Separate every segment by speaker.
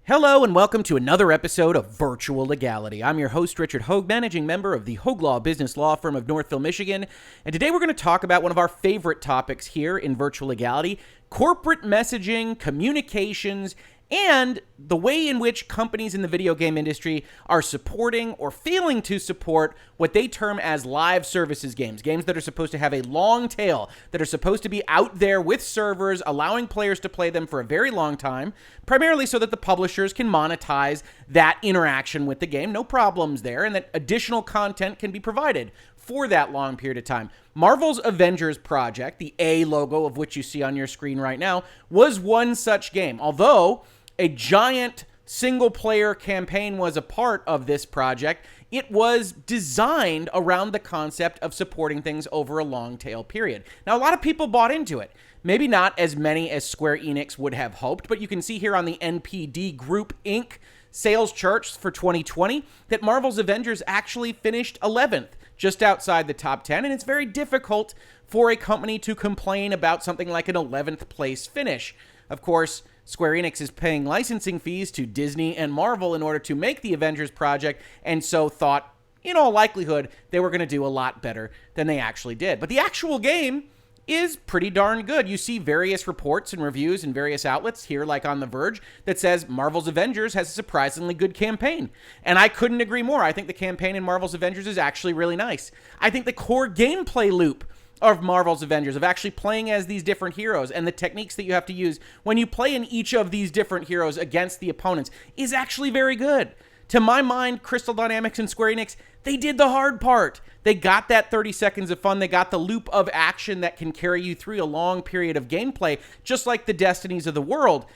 Speaker 1: Hello and welcome to another episode of Virtual Legality. I'm your host, Richard Hoeg, managing member of the Hoeg Law business law firm of Northville, Michigan. And today we're going to talk about one of our favorite topics here in Virtual Legality, corporate messaging, communications, and the way in which companies in the video game industry are supporting or failing to support what they term as live services games. Games that are supposed to have a long tail, that are supposed to be out there with servers, allowing players to play them for a very long time, primarily so that the publishers can monetize that interaction with the game. No problems there, and that additional content can be provided for that long period of time. Marvel's Avengers project, the A logo of which you see on your screen right now, was one such game. Although a giant single-player campaign was a part of this project, it was designed around the concept of supporting things over a long tail period. Now, a lot of people bought into it. Maybe not as many as Square Enix would have hoped, but you can see here on the NPD Group Inc. sales charts for 2020 that Marvel's Avengers actually finished 11th, just outside the top 10, and it's very difficult for a company to complain about something like an 11th place finish. Of course, Square Enix is paying licensing fees to Disney and Marvel in order to make the Avengers project, and so thought, in all likelihood, they were going to do a lot better than they actually did. But the actual game is pretty darn good. You see various reports and reviews in various outlets here, like on The Verge, that says Marvel's Avengers has a surprisingly good campaign. And I couldn't agree more. I think the campaign in Marvel's Avengers is actually really nice. I think the core gameplay loop of Marvel's Avengers, of actually playing as these different heroes and the techniques that you have to use when you play in each of these different heroes against the opponents, is actually very good. To my mind, Crystal Dynamics and Square Enix, they did the hard part. They got that 30 seconds of fun. They got the loop of action that can carry you through a long period of gameplay, just like the Destinies of the world.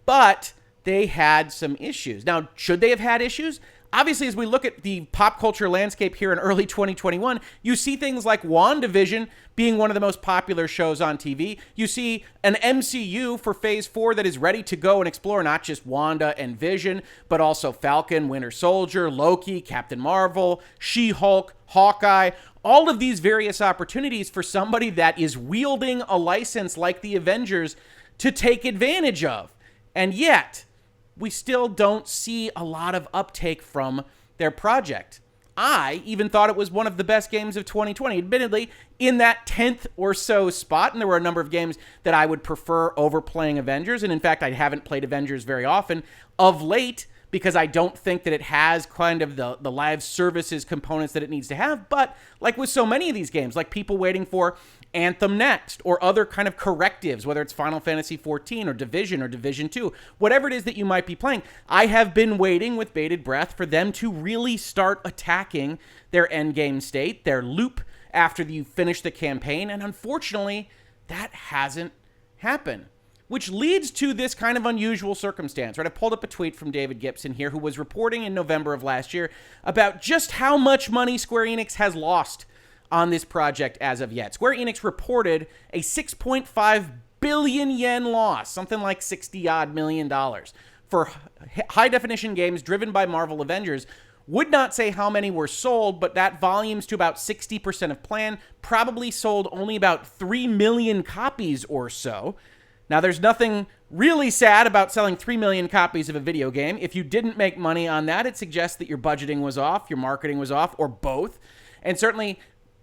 Speaker 1: But they had some issues. Now, should they have had issues? Obviously, as we look at the pop culture landscape here in early 2021, you see things like WandaVision being one of the most popular shows on TV. You see an MCU for Phase 4 that is ready to go and explore not just Wanda and Vision, but also Falcon, Winter Soldier, Loki, Captain Marvel, She-Hulk, Hawkeye. All of these various opportunities for somebody that is wielding a license like the Avengers to take advantage of. And yet, we still don't see a lot of uptake from their project. I even thought it was one of the best games of 2020, admittedly in that 10th or so spot, and there were a number of games that I would prefer over playing Avengers, and in fact, I haven't played Avengers very often of late because I don't think that it has kind of the live services components that it needs to have, but like with so many of these games, like people waiting for Anthem Next or other kind of correctives, whether it's Final Fantasy XIV or Division 2, whatever it is that you might be playing, I have been waiting with bated breath for them to really start attacking their endgame state, their loop after you finish the campaign, and unfortunately, that hasn't happened. Which leads to this kind of unusual circumstance, right? I pulled up a tweet from David Gibson here, who was reporting in November of last year about just how much money Square Enix has lost on this project as of yet. Square Enix reported a 6.5 billion yen loss, something like $60-odd million, for high-definition games driven by Marvel Avengers. Would not say how many were sold, but that volume's to about 60% of plan, probably sold only about 3 million copies or so. Now, there's nothing really sad about selling 3 million copies of a video game. If you didn't make money on that, it suggests that your budgeting was off, your marketing was off, or both. And certainly,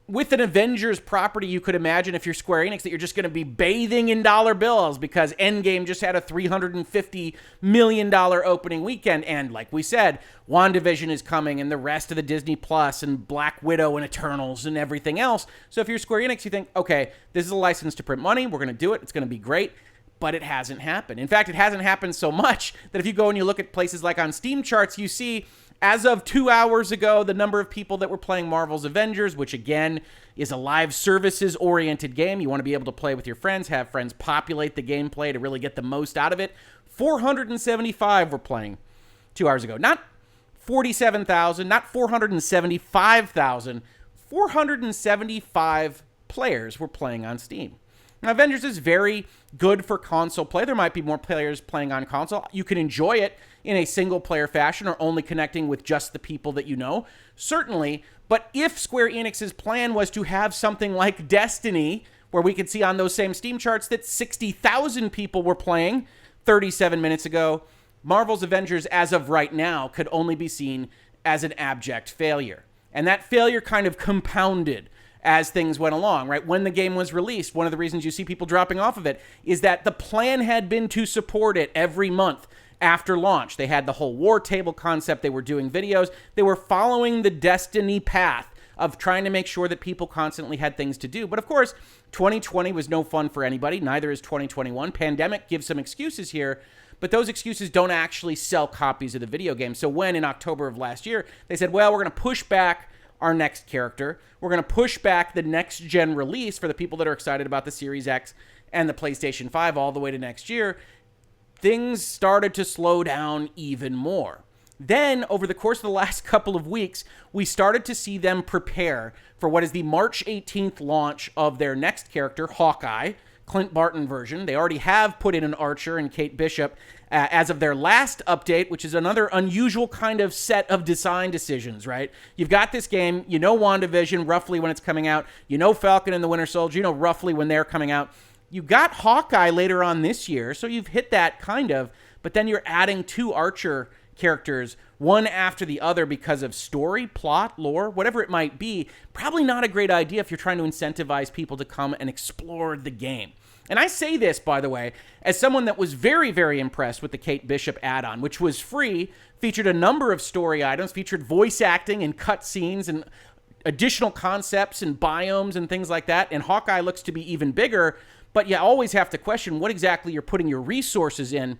Speaker 1: with an Avengers property, you could imagine if you're Square Enix that you're just going to be bathing in dollar bills because Endgame just had a $350 million opening weekend. And like we said, WandaVision is coming and the rest of the Disney Plus and Black Widow and Eternals and everything else. So if you're Square Enix, you think, okay, this is a license to print money. We're going to do it. It's going to be great. But it hasn't happened. In fact, it hasn't happened so much that if you go and you look at places like on Steam charts, you see, as of 2 hours ago, the number of people that were playing Marvel's Avengers, which again is a live services-oriented game. You want to be able to play with your friends, have friends populate the gameplay to really get the most out of it. 475 were playing 2 hours ago. Not 47,000, not 475,000. 475 players were playing on Steam. Now, Avengers is very good for console play. There might be more players playing on console. You can enjoy it in a single-player fashion or only connecting with just the people that you know, certainly. But if Square Enix's plan was to have something like Destiny, where we could see on those same Steam charts that 60,000 people were playing 37 minutes ago, Marvel's Avengers, as of right now, could only be seen as an abject failure. And that failure kind of compounded as things went along, right? When the game was released, one of the reasons you see people dropping off of it is that the plan had been to support it every month after launch. They had the whole war table concept. They were doing videos. They were following the Destiny path of trying to make sure that people constantly had things to do. But of course, 2020 was no fun for anybody. Neither is 2021. Pandemic gives some excuses here, but those excuses don't actually sell copies of the video game. So when in October of last year, they said, well, we're going to push back our next character. We're going to push back the next gen release for the people that are excited about the Series X and the PlayStation 5 all the way to next year. Things started to slow down even more. Then, over the course of the last couple of weeks, we started to see them prepare for what is the March 18th launch of their next character, Hawkeye, Clint Barton version. They already have put in an Archer and Kate Bishop as of their last update, which is another unusual kind of set of design decisions, right? You've got this game, you know WandaVision roughly when it's coming out, you know Falcon and the Winter Soldier, you know roughly when they're coming out. You got Hawkeye later on this year, so you've hit that kind of, but then you're adding two Archer characters one after the other because of story, plot, lore, whatever it might be. Probably not a great idea if you're trying to incentivize people to come and explore the game. And I say this, by the way, as someone that was very, very impressed with the Kate Bishop add-on, which was free, featured a number of story items, featured voice acting and cutscenes and additional concepts and biomes and things like that. And Hawkeye looks to be even bigger, but you always have to question what exactly you're putting your resources in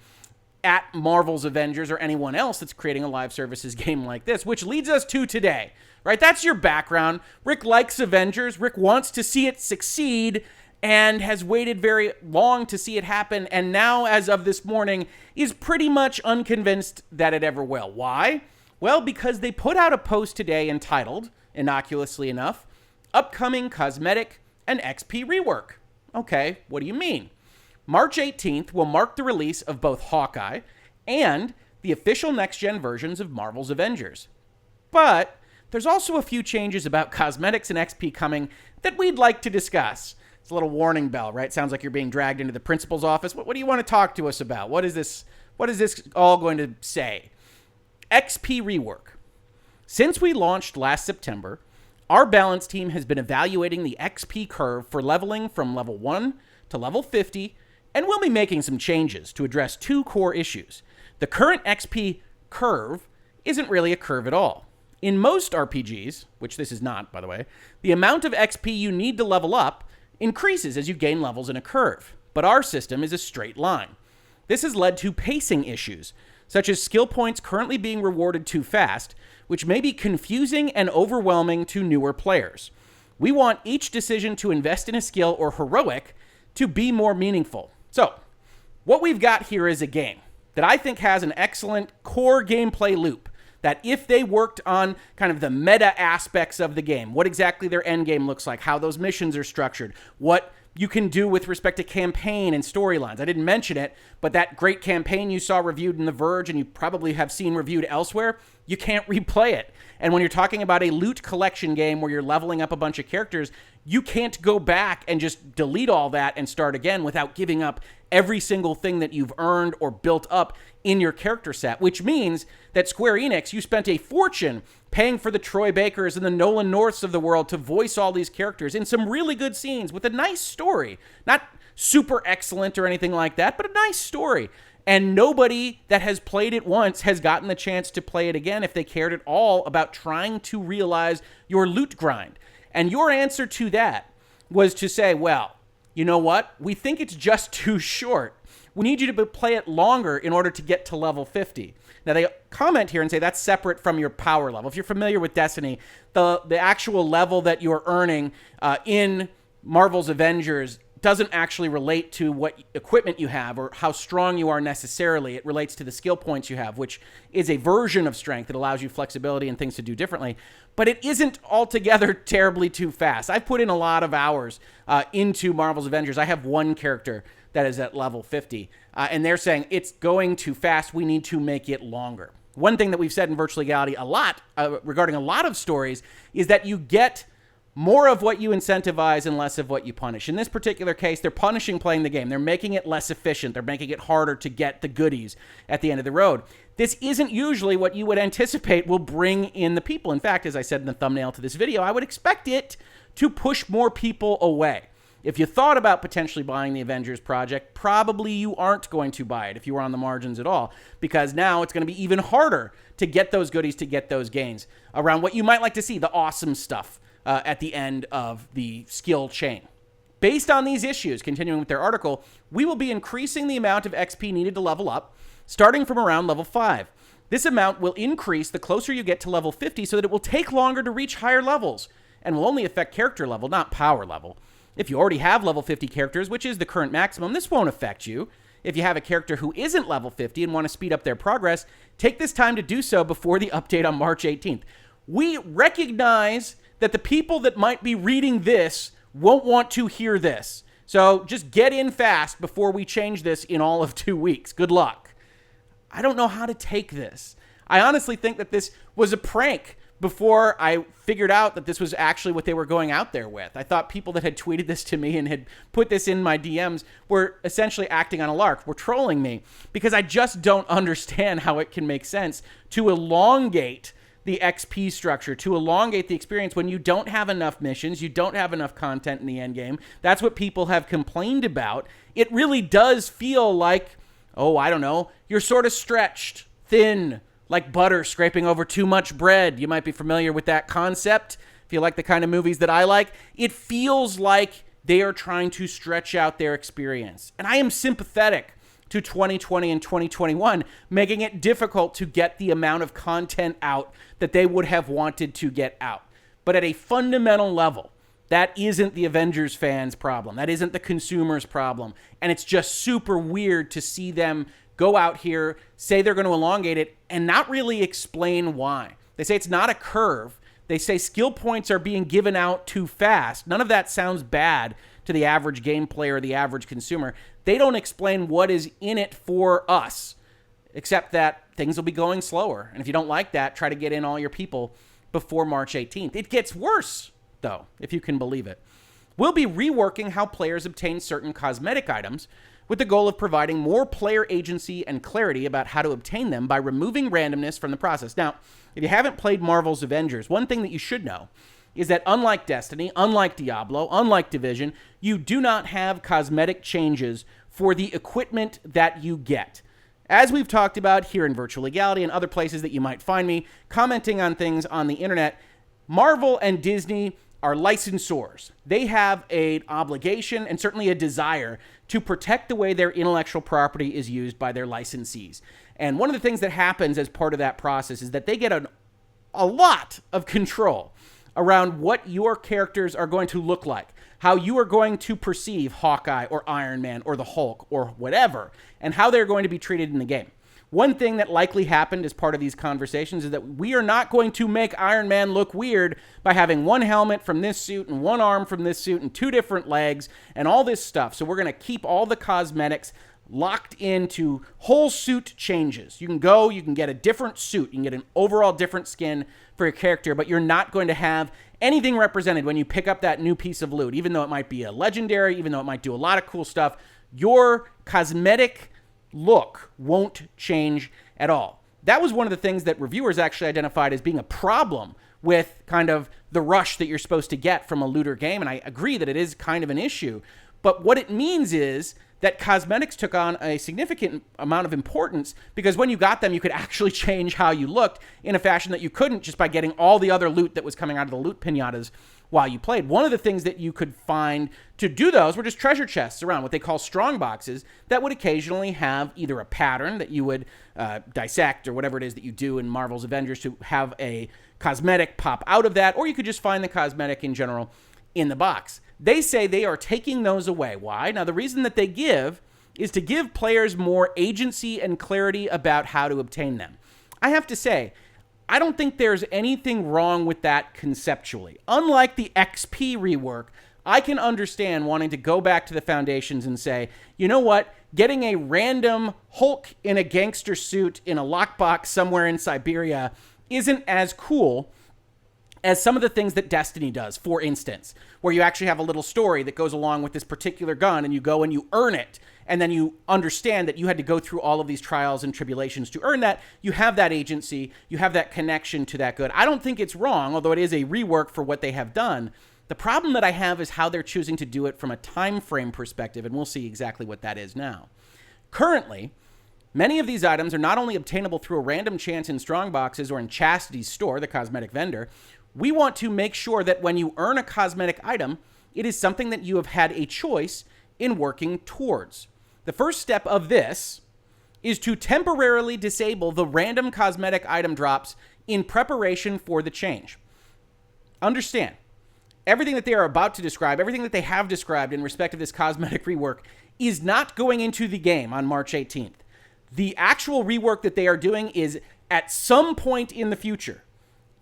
Speaker 1: at Marvel's Avengers or anyone else that's creating a live services game like this, which leads us to today, right? That's your background. Rick likes Avengers. Rick wants to see it succeed and has waited very long to see it happen, and now, as of this morning, is pretty much unconvinced that it ever will. Why? Well, because they put out a post today entitled, innocuously enough, Upcoming Cosmetic and XP Rework. Okay, what do you mean? March 18th will mark the release of both Hawkeye and the official next-gen versions of Marvel's Avengers. But there's also a few changes about cosmetics and XP coming that we'd like to discuss. It's a little warning bell, right? Sounds like you're being dragged into the principal's office. What do you want to talk to us about? What is this all going to say? XP Rework. Since we launched last September, our balance team has been evaluating the XP curve for leveling from level 1 to level 50, and we'll be making some changes to address two core issues. The current XP curve isn't really a curve at all. In most RPGs, which this is not, by the way, the amount of XP you need to level up increases as you gain levels in a curve, but our system is a straight line. This has led to pacing issues, such as skill points currently being rewarded too fast, which may be confusing and overwhelming to newer players. We want each decision to invest in a skill or heroic to be more meaningful. So, what we've got here is a game that I think has an excellent core gameplay loop that if they worked on kind of the meta aspects of the game, what exactly their end game looks like, how those missions are structured, what you can do with respect to campaign and storylines. I didn't mention it, but that great campaign you saw reviewed in The Verge and you probably have seen reviewed elsewhere, you can't replay it. And when you're talking about a loot collection game where you're leveling up a bunch of characters, you can't go back and just delete all that and start again without giving up every single thing that you've earned or built up in your character set, which means that Square Enix, you spent a fortune paying for the Troy Bakers and the Nolan Norths of the world to voice all these characters in some really good scenes with a nice story. Not super excellent or anything like that, but a nice story. And nobody that has played it once has gotten the chance to play it again if they cared at all about trying to realize your loot grind. And your answer to that was to say, well, you know what? We think it's just too short. We need you to play it longer in order to get to level 50. Now, they comment here and say that's separate from your power level. If you're familiar with Destiny, the actual level that you're earning in Marvel's Avengers doesn't actually relate to what equipment you have or how strong you are necessarily. It relates to the skill points you have, which is a version of strength that allows you flexibility and things to do differently. But it isn't altogether terribly too fast. I've put in a lot of hours into Marvel's Avengers. I have one character that is at level 50, and they're saying it's going too fast. We need to make it longer. One thing that we've said in Virtual Legality a lot regarding a lot of stories is that you get more of what you incentivize and less of what you punish. In this particular case, they're punishing playing the game. They're making it less efficient. They're making it harder to get the goodies at the end of the road. This isn't usually what you would anticipate will bring in the people. In fact, as I said in the thumbnail to this video, I would expect it to push more people away. If you thought about potentially buying the Avengers project, probably you aren't going to buy it if you were on the margins at all, because now it's going to be even harder to get those goodies, to get those gains around what you might like to see, the awesome stuff at the end of the skill chain. Based on these issues, continuing with their article, we will be increasing the amount of XP needed to level up, starting from around level 5. This amount will increase the closer you get to level 50 so that it will take longer to reach higher levels and will only affect character level, not power level. If you already have level 50 characters, which is the current maximum, this won't affect you. If you have a character who isn't level 50 and want to speed up their progress, take this time to do so before the update on March 18th. We recognize that the people that might be reading this won't want to hear this. So just get in fast before we change this in all of 2 weeks. Good luck. I don't know how to take this. I honestly think that this was a prank before I figured out that this was actually what they were going out there with. I thought people that had tweeted this to me and had put this in my DMs were essentially acting on a lark, were trolling me, because I just don't understand how it can make sense to elongate the XP structure, to elongate the experience when you don't have enough missions, you don't have enough content in the end game. That's what people have complained about. It really does feel like, oh, I don't know, you're sort of stretched, thin, like butter scraping over too much bread. You might be familiar with that concept if you like the kind of movies that I like. It feels like they are trying to stretch out their experience. And I am sympathetic to 2020 and 2021, making it difficult to get the amount of content out that they would have wanted to get out. But at a fundamental level, that isn't the Avengers fans' problem. That isn't the consumer's problem. And it's just super weird to see them go out here, say they're going to elongate it, and not really explain why. They say it's not a curve. They say skill points are being given out too fast. None of that sounds bad to the average game player or the average consumer. They don't explain what is in it for us, except that things will be going slower. And if you don't like that, try to get in all your people before March 18th. It gets worse, though, if you can believe it. We'll be reworking how players obtain certain cosmetic items with the goal of providing more player agency and clarity about how to obtain them by removing randomness from the process. Now, if you haven't played Marvel's Avengers, one thing that you should know is that unlike Destiny, unlike Diablo, unlike Division, you do not have cosmetic changes for the equipment that you get. As we've talked about here in Virtual Legality and other places that you might find me commenting on things on the internet, Marvel and Disney are licensors. They have an obligation and certainly a desire to protect the way their intellectual property is used by their licensees. And one of the things that happens as part of that process is that they get a lot of control around what your characters are going to look like, how you are going to perceive Hawkeye or Iron Man or the Hulk or whatever, and how they're going to be treated in the game. One thing that likely happened as part of these conversations is that we are not going to make Iron Man look weird by having one helmet from this suit and one arm from this suit and two different legs and all this stuff. So we're going to keep all the cosmetics locked into whole suit changes. You can go, you can get a different suit, you can get an overall different skin for your character, but you're not going to have anything represented when you pick up that new piece of loot, even though it might be a legendary, even though it might do a lot of cool stuff. Your cosmetic look won't change at all. That was one of the things that reviewers actually identified as being a problem with kind of the rush that you're supposed to get from a looter game, and I agree that it is kind of an issue. But what it means is that cosmetics took on a significant amount of importance because when you got them, you could actually change how you looked in a fashion that you couldn't just by getting all the other loot that was coming out of the loot pinatas while you played. One of the things that you could find to do those were just treasure chests around, what they call strong boxes, that would occasionally have either a pattern that you would dissect or whatever it is that you do in Marvel's Avengers to have a cosmetic pop out of that, or you could just find the cosmetic in general in the box. They say they are taking those away. Why? Now, the reason that they give is to give players more agency and clarity about how to obtain them. I have to say, I don't think there's anything wrong with that conceptually. Unlike the XP rework, I can understand wanting to go back to the foundations and say, you know what? Getting a random Hulk in a gangster suit in a lockbox somewhere in Siberia isn't as cool as some of the things that Destiny does, for instance, where you actually have a little story that goes along with this particular gun and you go and you earn it. And then you understand that you had to go through all of these trials and tribulations to earn that. You have that agency. You have that connection to that good. I don't think it's wrong, although it is a rework for what they have done. The problem that I have is how they're choosing to do it from a time frame perspective, and we'll see exactly what that is now. Currently, many of these items are not only obtainable through a random chance in Strongboxes or in Chastity's store, the Cosmetic Vendor. We want to make sure that when you earn a cosmetic item, it is something that you have had a choice in working towards. The first step of this is to temporarily disable the random cosmetic item drops in preparation for the change. Understand, everything that they are about to describe, everything that they have described in respect of this cosmetic rework is not going into the game on March 18th. The actual rework that they are doing is at some point in the future,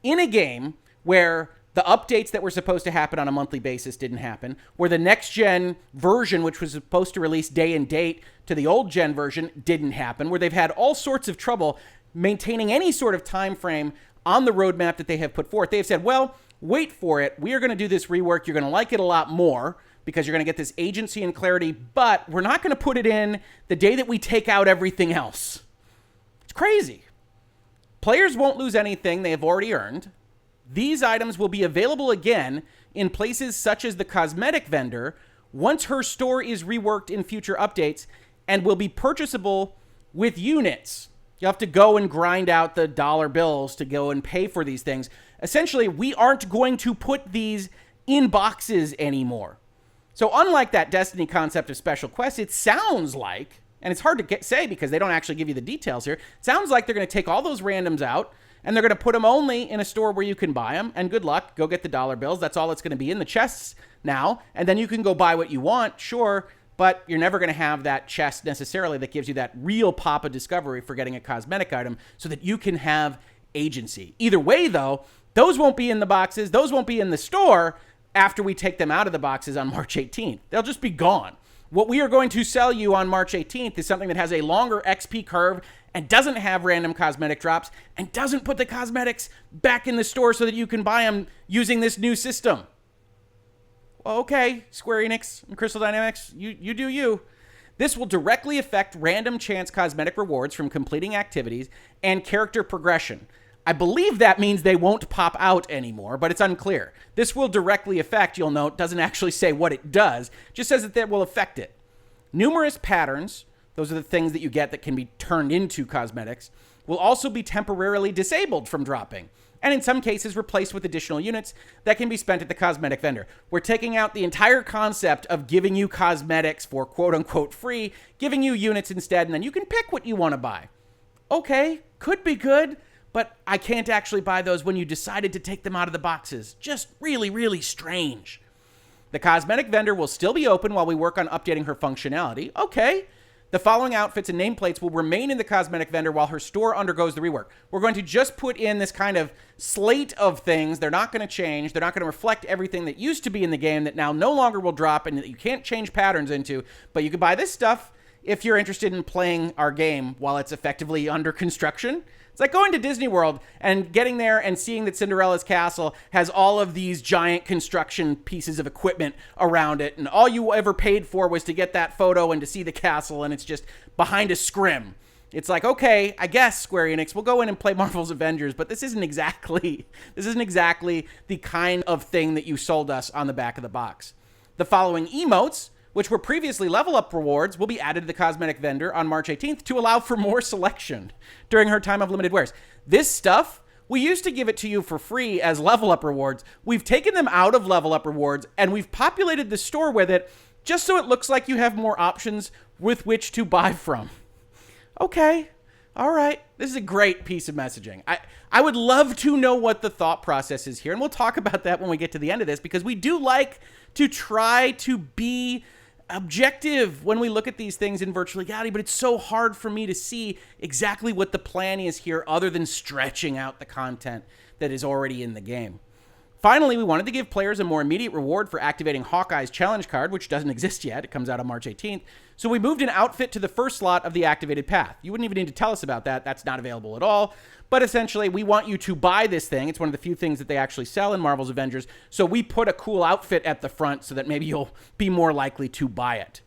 Speaker 1: in a game where the updates that were supposed to happen on a monthly basis didn't happen, where the next-gen version, which was supposed to release day and date to the old-gen version, didn't happen, where they've had all sorts of trouble maintaining any sort of time frame on the roadmap that they have put forth. They've said, well, wait for it. We are going to do this rework. You're going to like it a lot more because you're going to get this agency and clarity, but we're not going to put it in the day that we take out everything else. It's crazy. Players won't lose anything they have already earned. These items will be available again in places such as the Cosmetic Vendor once her store is reworked in future updates and will be purchasable with units. You have to go and grind out the dollar bills to go and pay for these things. Essentially, we aren't going to put these in boxes anymore. So unlike that Destiny concept of special quests, it sounds like, and it's hard to say because they don't actually give you the details here, it sounds like they're going to take all those randoms out and they're going to put them only in a store where you can buy them. And good luck. Go get the dollar bills. That's all it's going to be in the chests now. And then you can go buy what you want, sure. But you're never going to have that chest necessarily that gives you that real pop of discovery for getting a cosmetic item so that you can have agency. Either way, though, those won't be in the boxes. Those won't be in the store after we take them out of the boxes on March 18th. They'll just be gone. What we are going to sell you on March 18th is something that has a longer XP curve and doesn't have random cosmetic drops and doesn't put the cosmetics back in the store so that you can buy them using this new system. Okay, Square Enix and Crystal Dynamics, you do you. This will directly affect random chance cosmetic rewards from completing activities and character progression. I believe that means they won't pop out anymore, but it's unclear. This will directly affect, you'll note, doesn't actually say what it does, just says that will affect it. Numerous patterns, those are the things that you get that can be turned into cosmetics, will also be temporarily disabled from dropping, and in some cases replaced with additional units that can be spent at the Cosmetic Vendor. We're taking out the entire concept of giving you cosmetics for quote-unquote free, giving you units instead, and then you can pick what you want to buy. Okay, could be good, but I can't actually buy those when you decided to take them out of the boxes. Just really, really strange. The Cosmetic Vendor will still be open while we work on updating her functionality. Okay. The following outfits and nameplates will remain in the Cosmetic Vendor while her store undergoes the rework. We're going to just put in this kind of slate of things. They're not going to change. They're not going to reflect everything that used to be in the game that now no longer will drop and that you can't change patterns into. But you can buy this stuff if you're interested in playing our game while it's effectively under construction. It's like going to Disney World and getting there and seeing that Cinderella's castle has all of these giant construction pieces of equipment around it, and all you ever paid for was to get that photo and to see the castle, and it's just behind a scrim. It's like, okay, I guess Square Enix, we'll go in and play Marvel's Avengers, but this isn't exactly the kind of thing that you sold us on the back of the box. The following emotes, which were previously level up rewards, will be added to the Cosmetic Vendor on March 18th to allow for more selection during her time of limited wares. This stuff, we used to give it to you for free as level up rewards. We've taken them out of level up rewards and we've populated the store with it just so it looks like you have more options with which to buy from. Okay, all right. This is a great piece of messaging. I would love to know what the thought process is here, and we'll talk about that when we get to the end of this, because we do like to try to be objective when we look at these things in Virtual Legality, but it's so hard for me to see exactly what the plan is here other than stretching out the content that is already in the game. Finally, we wanted to give players a more immediate reward for activating Hawkeye's challenge card, which doesn't exist yet. It comes out on March 18th. So we moved an outfit to the first slot of the activated path. You wouldn't even need to tell us about that. That's not available at all. But essentially, we want you to buy this thing. It's one of the few things that they actually sell in Marvel's Avengers. So we put a cool outfit at the front so that maybe you'll be more likely to buy it.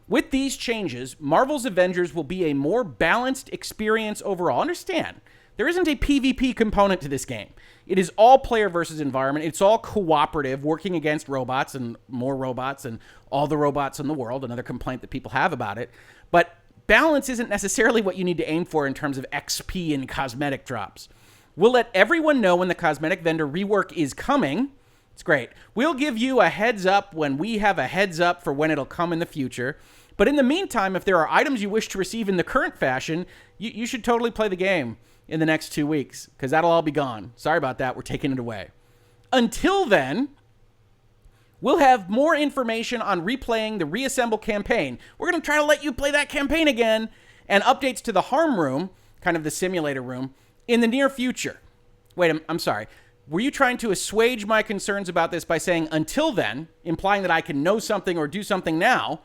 Speaker 1: With these changes, Marvel's Avengers will be a more balanced experience overall. Understand, there isn't a PvP component to this game. It is all player versus environment. It's all cooperative, working against robots and more robots and all the robots in the world, another complaint that people have about it. But balance isn't necessarily what you need to aim for in terms of XP and cosmetic drops. We'll let everyone know when the Cosmetic Vendor rework is coming. It's great. We'll give you a heads up when we have a heads up for when it'll come in the future. But in the meantime, if there are items you wish to receive in the current fashion, you should totally play the game in the next 2 weeks, because that'll all be gone. Sorry about that. We're taking it away. Until then, we'll have more information on replaying the Reassemble campaign. We're going to try to let you play that campaign again, and updates to the harm room, kind of the simulator room, in the near future. Wait, I'm sorry. Were you trying to assuage my concerns about this by saying until then, implying that I can know something or do something now?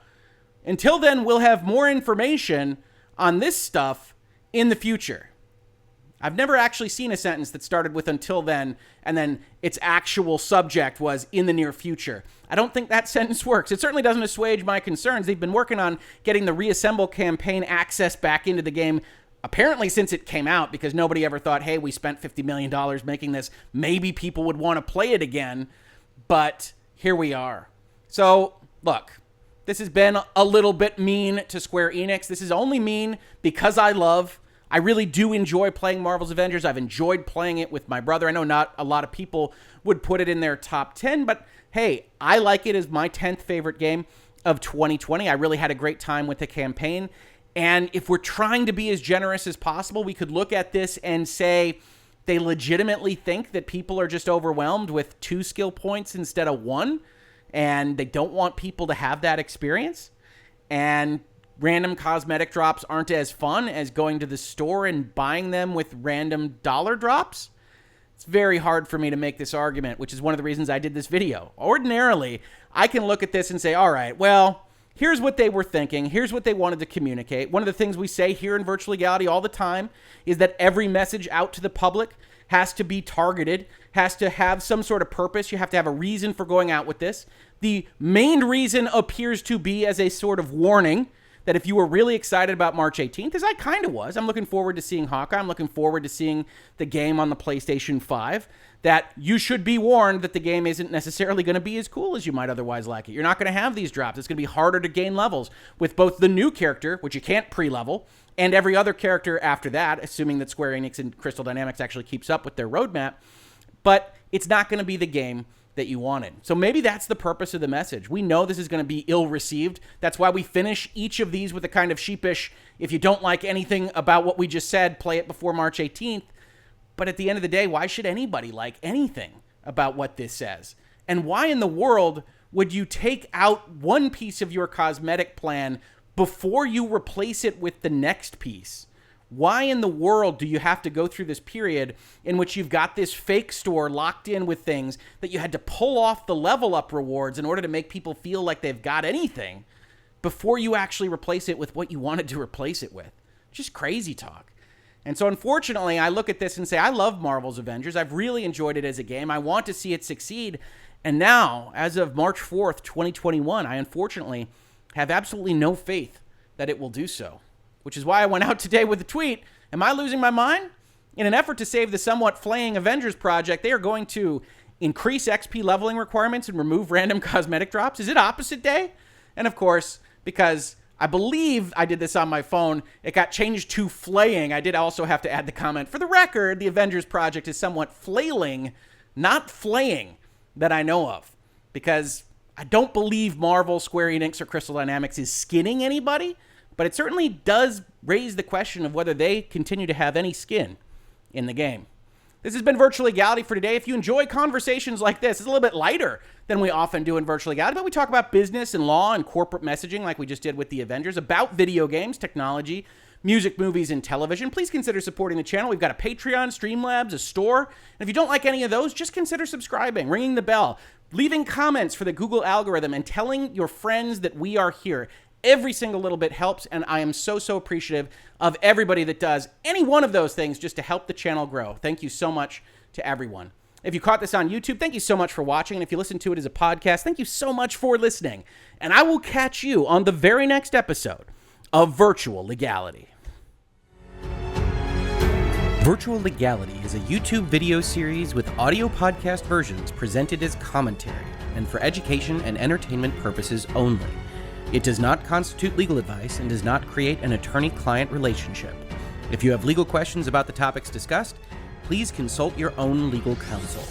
Speaker 1: Until then, we'll have more information on this stuff in the future. I've never actually seen a sentence that started with until then, and then its actual subject was in the near future. I don't think that sentence works. It certainly doesn't assuage my concerns. They've been working on getting the Reassemble campaign access back into the game, apparently since it came out, because nobody ever thought, hey, we spent $50 million making this. Maybe people would want to play it again, but here we are. So, look. This has been a little bit mean to Square Enix. This is only mean because I really do enjoy playing Marvel's Avengers. I've enjoyed playing it with my brother. I know not a lot of people would put it in their top 10, but hey, I like it as my 10th favorite game of 2020. I really had a great time with the campaign. And if we're trying to be as generous as possible, we could look at this and say they legitimately think that people are just overwhelmed with 2 skill points instead of 1. And they don't want people to have that experience. And random cosmetic drops aren't as fun as going to the store and buying them with random dollar drops. It's very hard for me to make this argument, which is one of the reasons I did this video. Ordinarily, I can look at this and say, all right, well, here's what they were thinking. Here's what they wanted to communicate. One of the things we say here in Virtual Legality all the time is that every message out to the public has to be targeted, has to have some sort of purpose. You have to have a reason for going out with this. The main reason appears to be as a sort of warning that if you were really excited about March 18th, as I kind of was, I'm looking forward to seeing Hawkeye, I'm looking forward to seeing the game on the PlayStation 5, that you should be warned that the game isn't necessarily going to be as cool as you might otherwise like it. You're not going to have these drops. It's going to be harder to gain levels with both the new character, which you can't pre-level, and every other character after that, assuming that Square Enix and Crystal Dynamics actually keeps up with their roadmap. But it's not going to be the game that you wanted. So maybe that's the purpose of the message. We know this is going to be ill-received. That's why we finish each of these with a kind of sheepish, if you don't like anything about what we just said, play it before March 18th. But at the end of the day, why should anybody like anything about what this says? And why in the world would you take out one piece of your cosmetic plan before you replace it with the next piece? Why in the world do you have to go through this period in which you've got this fake store locked in with things that you had to pull off the level up rewards in order to make people feel like they've got anything before you actually replace it with what you wanted to replace it with? Just crazy talk. And so unfortunately, I look at this and say, I love Marvel's Avengers. I've really enjoyed it as a game. I want to see it succeed. And now, as of March 4th, 2021, I unfortunately have absolutely no faith that it will do so. Which is why I went out today with a tweet. Am I losing my mind? In an effort to save the somewhat flaying Avengers project, they are going to increase XP leveling requirements and remove random cosmetic drops. Is it opposite day? And of course, because I believe I did this on my phone, it got changed to flaying. I did also have to add the comment, for the record, the Avengers project is somewhat flailing, not flaying, that I know of. Because I don't believe Marvel, Square Enix, or Crystal Dynamics is skinning anybody. But it certainly does raise the question of whether they continue to have any skin in the game. This has been Virtual Legality for today. If you enjoy conversations like this, it's a little bit lighter than we often do in Virtual Legality, but we talk about business and law and corporate messaging like we just did with the Avengers, about video games, technology, music, movies, and television, please consider supporting the channel. We've got a Patreon, Streamlabs, a store. And if you don't like any of those, just consider subscribing, ringing the bell, leaving comments for the Google algorithm, and telling your friends that we are here. Every single little bit helps, and I am so appreciative of everybody that does any one of those things just to help the channel grow. Thank you so much to everyone. If you caught this on YouTube, thank you so much for watching. And if you listen to it as a podcast, thank you so much for listening. And I will catch you on the very next episode of Virtual Legality. Virtual Legality is a YouTube video series with audio podcast versions presented as commentary and for education and entertainment purposes only. It does not constitute legal advice and does not create an attorney-client relationship. If you have legal questions about the topics discussed, please consult your own legal counsel.